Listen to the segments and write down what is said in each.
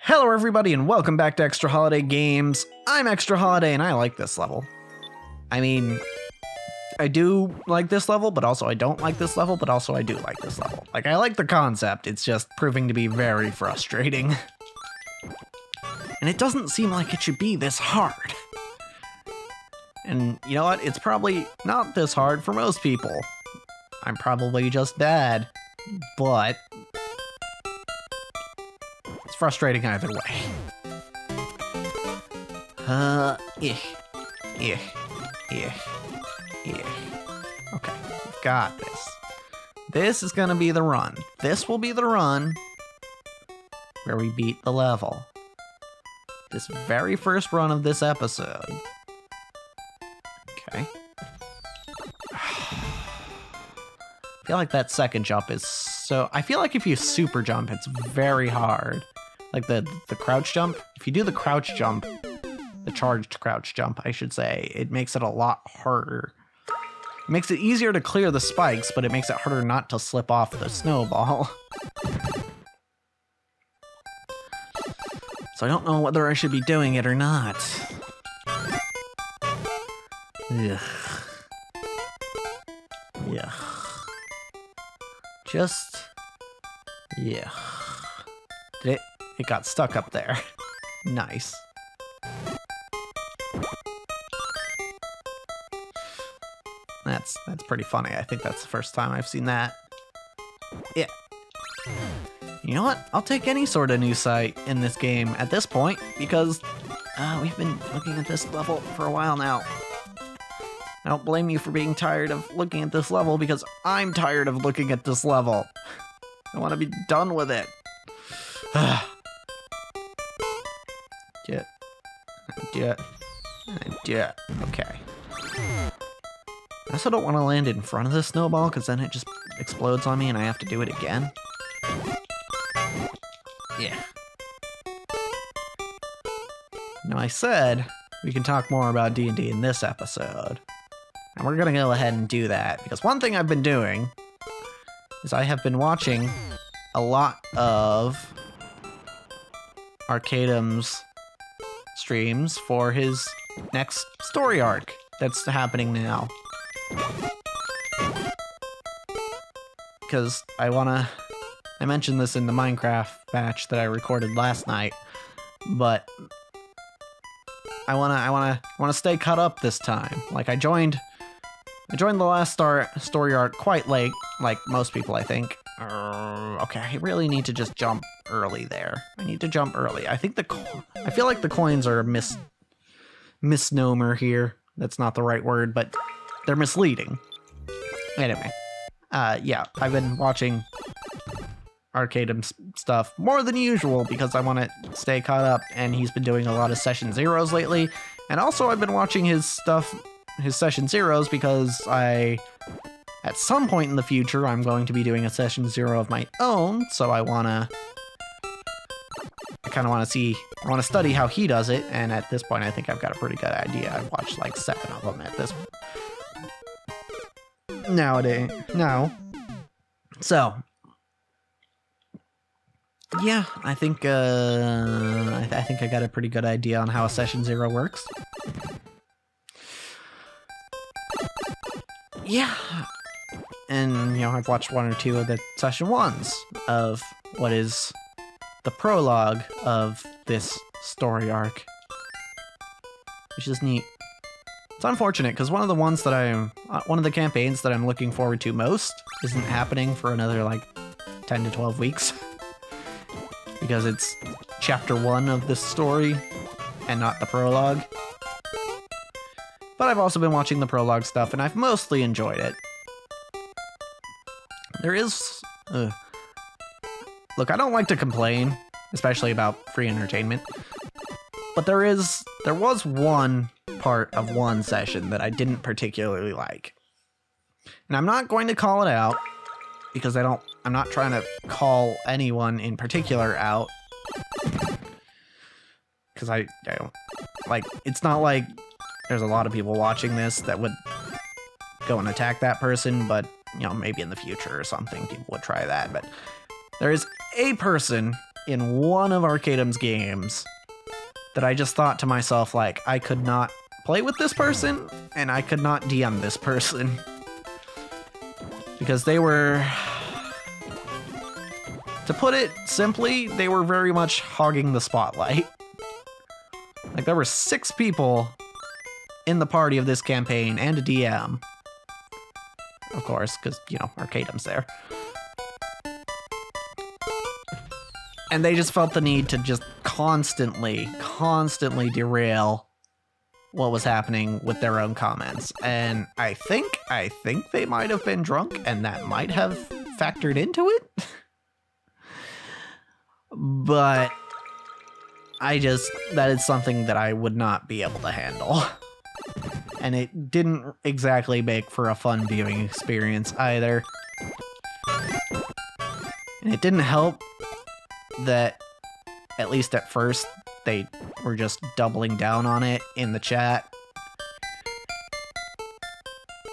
Hello everybody and welcome back to Extra Holiday Games. I'm Extra Holiday and I like this level. I mean, I do like this level, but also I don't like this level, but also I do like this level. Like, I like the concept, it's just proving to be very frustrating. And it doesn't seem like it should be this hard. And you know what? It's probably not this hard for most people. I'm probably just bad, but it's frustrating either way. Okay, we've got this. This is gonna be the run. This will be the run where we beat the level. This very first run of this episode. Okay. I feel like that second jump is so... I feel like if you super jump, it's very hard. Like the crouch jump. If you do the crouch jump, the charged crouch jump, I should say, it makes it a lot harder. It makes it easier to clear the spikes, but it makes it harder not to slip off the snowball. So I don't know whether I should be doing it or not. Ugh. Yeah. Just... yeah. Did it? It got stuck up there. Nice. That's pretty funny. I think that's the first time I've seen that. Yeah. You know what? I'll take any sort of new site in this game at this point, because we've been looking at this level for a while now. I don't blame you for being tired of looking at this level, because I'm tired of looking at this level. I want to be done with it. Okay. I also don't want to land in front of the snowball, because then it just explodes on me and I have to do it again. Yeah. Now, I said we can talk more about D&D in this episode. And we're gonna go ahead and do that, because one thing I've been doing is I have been watching a lot of Arcadum's streams for his next story arc that's happening now. Because I mentioned this in the Minecraft batch that I recorded last night, but I wanna stay caught up this time. Like, I joined the last story arc quite late, like most people, I think. Okay, I really need to just jump early there. I need to jump early. I think I feel like the coins are a misnomer here. That's not the right word, but they're misleading. Anyway, yeah, I've been watching Arcadum stuff more than usual because I want to stay caught up, and he's been doing a lot of session zeros lately. And also I've been watching his stuff, his session zeros, because at some point in the future, I'm going to be doing a session zero of my own, so I want to study how he does it, and at this point, I think I've got a pretty good idea. I've watched like 7 of them at this nowadays. So, yeah, I think I got a pretty good idea on how a session zero works. Yeah. And, you know, I've watched 1 or 2 of the session 1s of what is the prologue of this story arc, which is neat. It's unfortunate because one of the campaigns that I'm looking forward to most isn't happening for another like 10 to 12 weeks because it's chapter 1 of this story and not the prologue. But I've also been watching the prologue stuff and I've mostly enjoyed it. There is... Look, I don't like to complain, especially about free entertainment, but there was one part of one session that I didn't particularly like. And I'm not going to call it out, because I'm not trying to call anyone in particular out. Because I don't... Like, it's not like there's a lot of people watching this that would go and attack that person, but, you know, maybe in the future or something, people would try that. But there is a person in one of Arcadum's games that I just thought to myself, like, I could not play with this person and I could not DM this person. Because they were, to put it simply, they were very much hogging the spotlight. Like, there were 6 people in the party of this campaign and a DM. Of course, because, you know, Arcadum's there. And they just felt the need to just constantly derail what was happening with their own comments. And I think they might have been drunk, and that might have factored into it. But that is something that I would not be able to handle. And it didn't exactly make for a fun viewing experience either. And it didn't help that, at least at first, they were just doubling down on it in the chat.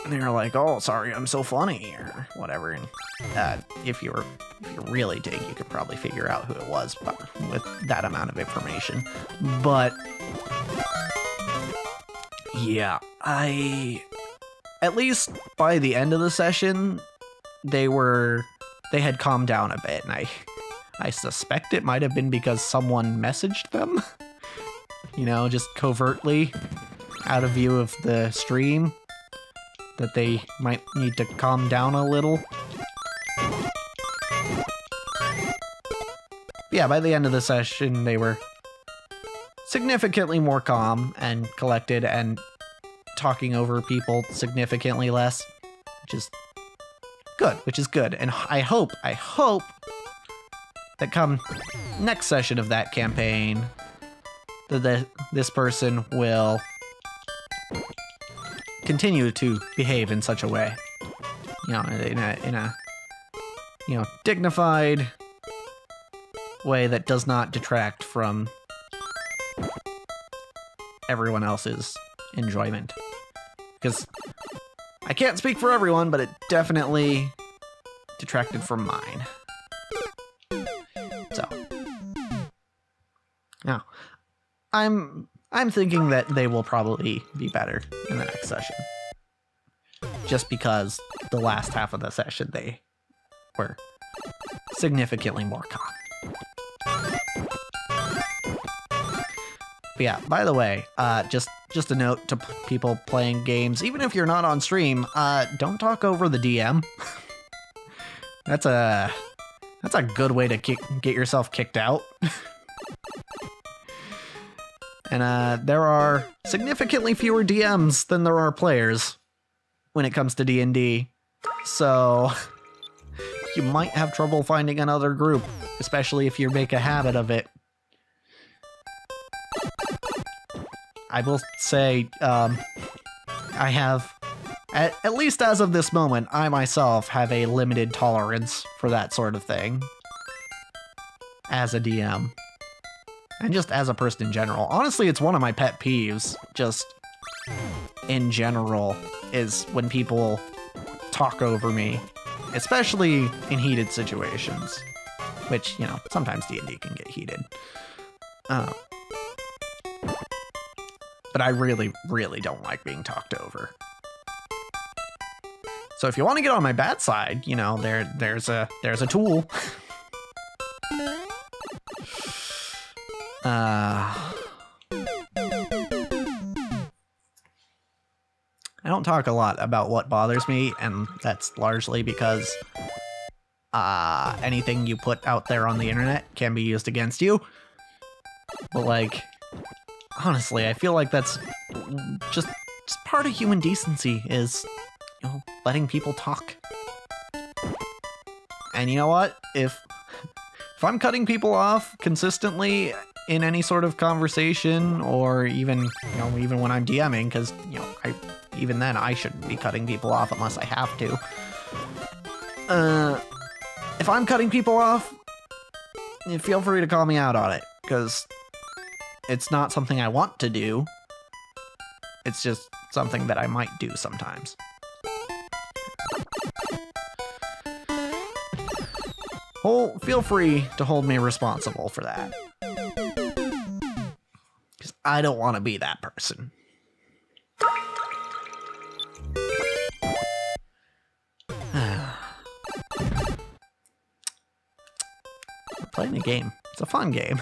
And they were like, oh, sorry, I'm so funny, or whatever. And if you really dig, you could probably figure out who it was with that amount of information. But yeah, at least by the end of the session, they had calmed down a bit, and I suspect it might have been because someone messaged them, you know, just covertly out of view of the stream, that they might need to calm down a little. Yeah, by the end of the session, they were significantly more calm and collected and talking over people significantly less, which is good. And I hope that come next session of that campaign, that this person will continue to behave in such a way, you know, in a you know, dignified way that does not detract from everyone else's enjoyment. Because I can't speak for everyone, but it definitely detracted from mine. So now I'm thinking that they will probably be better in the next session. Just because the last half of the session they were significantly more calm. But yeah, by the way, just a note to people playing games, even if you're not on stream, don't talk over the DM. That's a good way to get yourself kicked out. And there are significantly fewer DMs than there are players when it comes to D&D. So you might have trouble finding another group, especially if you make a habit of it. I will say, I have, at least as of this moment, I myself have a limited tolerance for that sort of thing. As a DM. And just as a person in general. Honestly, it's one of my pet peeves, just in general, is when people talk over me. Especially in heated situations. Which, you know, sometimes D&D can get heated. But I really, really don't like being talked over. So if you want to get on my bad side, you know, there's a tool. I don't talk a lot about what bothers me, and that's largely because anything you put out there on the internet can be used against you. But like, honestly, I feel like that's just part of human decency, is, you know, letting people talk. And you know what? If I'm cutting people off consistently in any sort of conversation, or even, you know, even when I'm DMing, because, you know, even then I shouldn't be cutting people off unless I have to. If I'm cutting people off, feel free to call me out on it, because it's not something I want to do. It's just something that I might do sometimes. Feel free to hold me responsible for that. Because I don't want to be that person. We're playing a game. It's a fun game.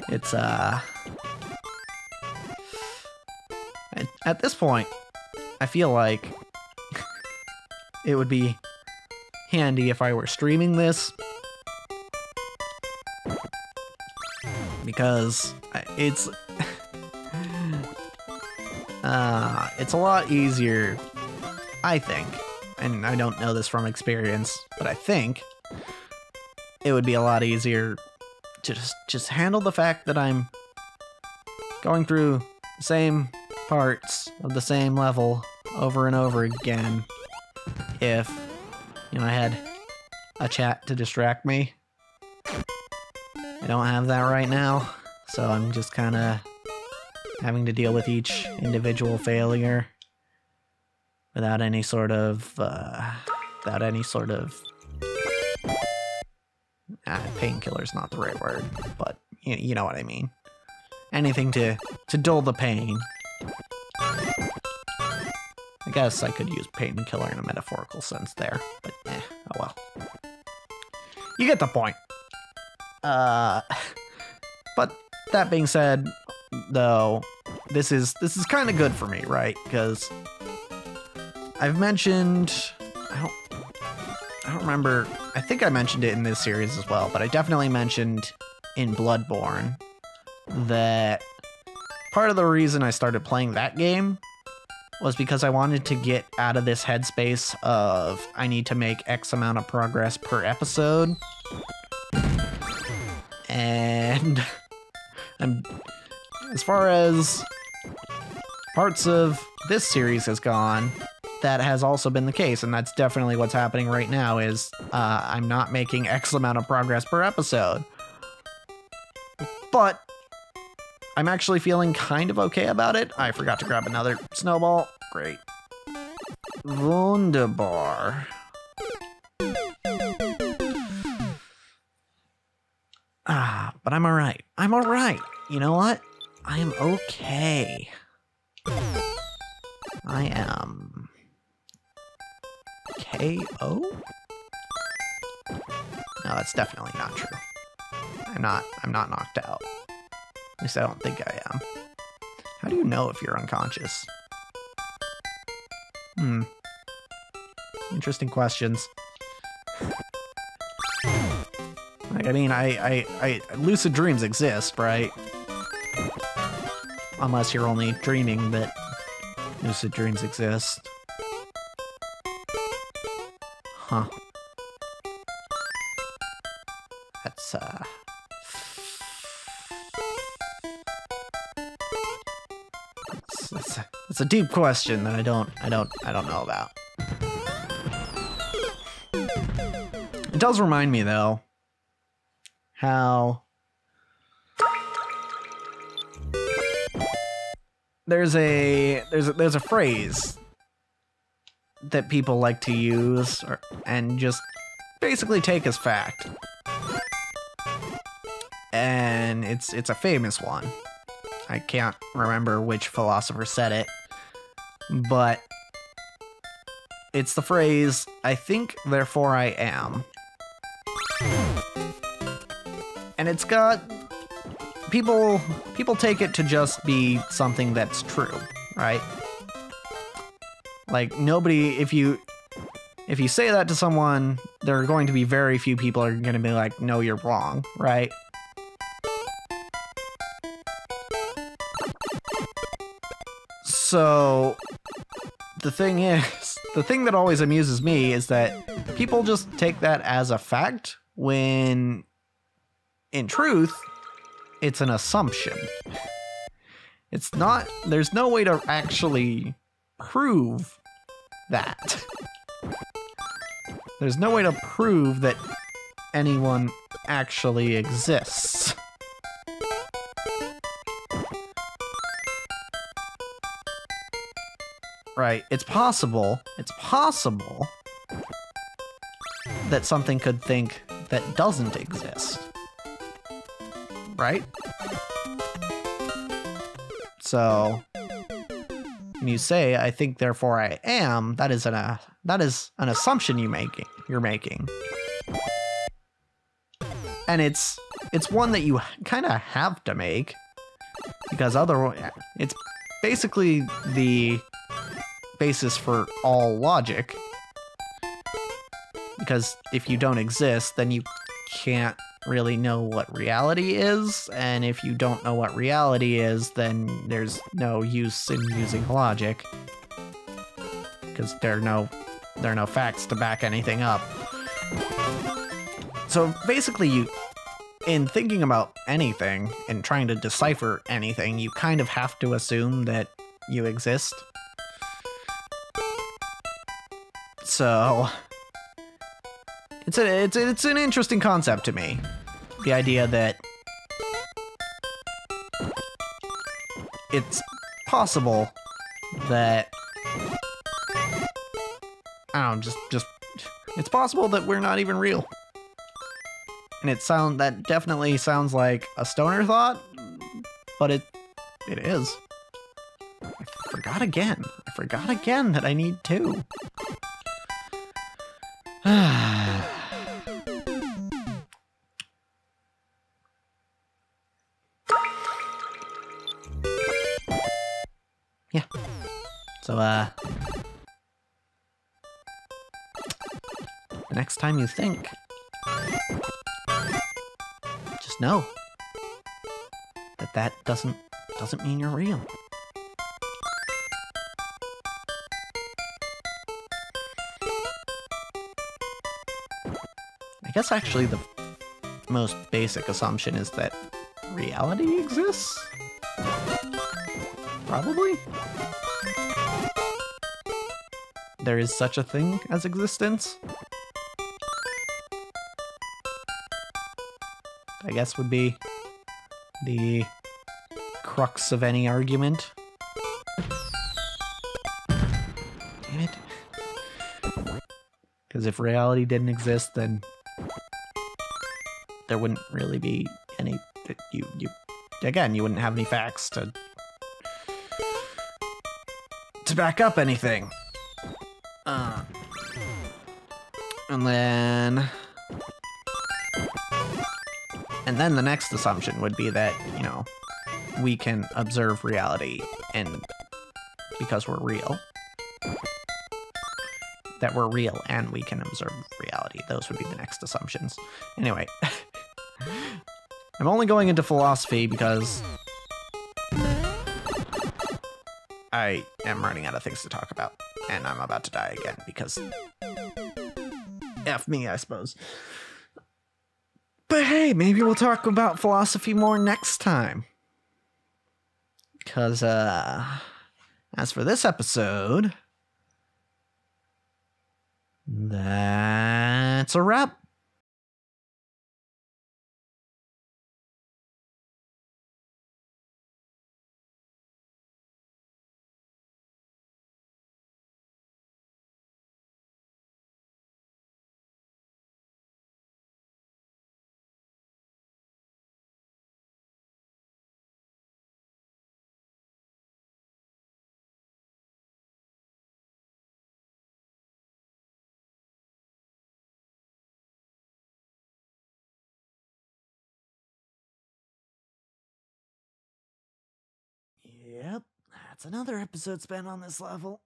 It's, at this point, I feel like it would be handy if I were streaming this, because it's a lot easier, I think, and I don't know this from experience, but I think it would be a lot easier to just handle the fact that I'm going through the same parts of the same level over and over again if, you know, I had a chat to distract me. I don't have that right now, so I'm just kind of having to deal with each individual failure without any sort of, painkiller's not the right word, but you know what I mean. Anything to dull the pain. I guess I could use painkiller in a metaphorical sense there, but oh well. You get the point. But that being said, though, this is kind of good for me, right? Because I've mentioned, I don't remember, I think I mentioned it in this series as well, but I definitely mentioned in Bloodborne that part of the reason I started playing that game was because I wanted to get out of this headspace of I need to make X amount of progress per episode. And as far as parts of this series has gone, that has also been the case, and that's definitely what's happening right now is I'm not making X amount of progress per episode. But I'm actually feeling kind of okay about it. I forgot to grab another snowball. Great. Wunderbar. But I'm alright. I'm alright. You know what? I am okay. I am... KO? No, that's definitely not true. I'm not knocked out. At least I don't think I am. How do you know if you're unconscious? Interesting questions. Like, I mean, lucid dreams exist, right? Unless you're only dreaming that lucid dreams exist. Huh. That's, It's a deep question that I don't know about. It does remind me though how there's a phrase that people like to use and just basically take as fact. And it's a famous one. I can't remember which philosopher said it, but it's the phrase, "I think, therefore I am." And it's got... People take it to just be something that's true, right? Like, nobody, if you say that to someone, there are going to be very few people are going to be like, no, you're wrong, right? So, the thing that always amuses me is that people just take that as a fact when, in truth, it's an assumption. It's not, there's no way to actually prove that. There's no way to prove that anyone actually exists. Right, it's possible that something could think that doesn't exist. Right? So when you say "I think, therefore I am," that is an assumption you're making. And it's one that you kind of have to make, because otherwise it's basically the basis for all logic. Because if you don't exist, then you can't really know what reality is, and if you don't know what reality is, then there's no use in using logic, because there are no facts to back anything up. So basically, in thinking about anything and trying to decipher anything, you kind of have to assume that you exist. So it's an interesting concept to me. The idea that it's possible that, I don't know, just it's possible that we're not even real. And that definitely sounds like a stoner thought, but it is. I forgot again that I need two. Yeah. So, the next time you think, just know that doesn't mean you're real. I guess actually the most basic assumption is that reality exists? Probably? There is such a thing as existence? I guess would be the crux of any argument. Damn it. Because if reality didn't exist, then there wouldn't really be any, you wouldn't have any facts to back up anything. And then the next assumption would be that, we can observe reality, and because we're real, that we're real and we can observe reality. Those would be the next assumptions. Anyway, I'm only going into philosophy because I am running out of things to talk about, and I'm about to die again because F me, I suppose. But hey, maybe we'll talk about philosophy more next time. Because, as for this episode, that's a wrap. Yep, that's another episode spent on this level.